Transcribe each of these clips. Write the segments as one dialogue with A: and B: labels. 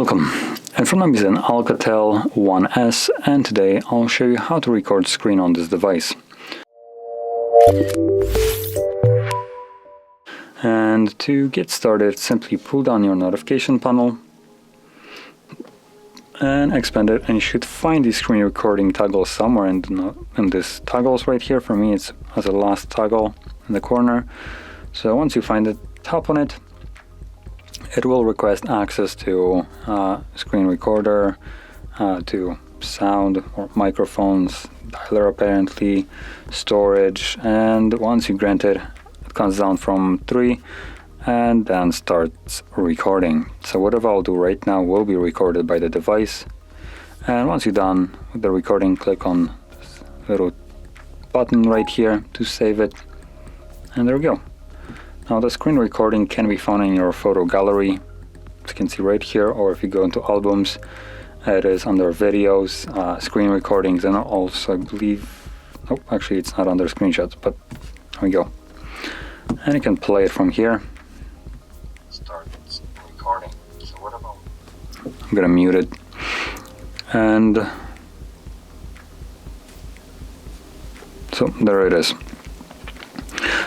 A: Welcome. In front of me is an ALCATEL 1S, and today I'll show you how to record screen on this device. And to get started, simply pull down your notification panel and expand it, and you should find the screen recording toggle somewhere in this toggles right here. For me, it's as a last toggle in the corner. So once you find it, tap on it. It will request access to screen recorder, to sound or microphones, dialer apparently, storage, and once you grant it, it comes down from 3 and then starts recording. So whatever I'll do right now will be recorded by the device. And once you're done with the recording, click on this little button right here to save it. And there we go. Now the screen recording can be found in your photo gallery, as you can see right here, or if you go into albums, it is under videos, screen recordings, and also I believe, oh, actually it's not under screenshots, but there we go. And you can play it from here. Start recording. So what about? I'm gonna mute it. And so there it is.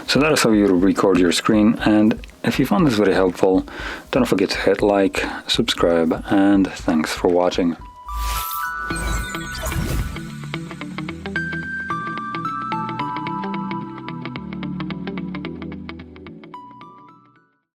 A: So that is how you record your screen, and if you found this very helpful, don't forget to hit like, subscribe, and thanks for watching.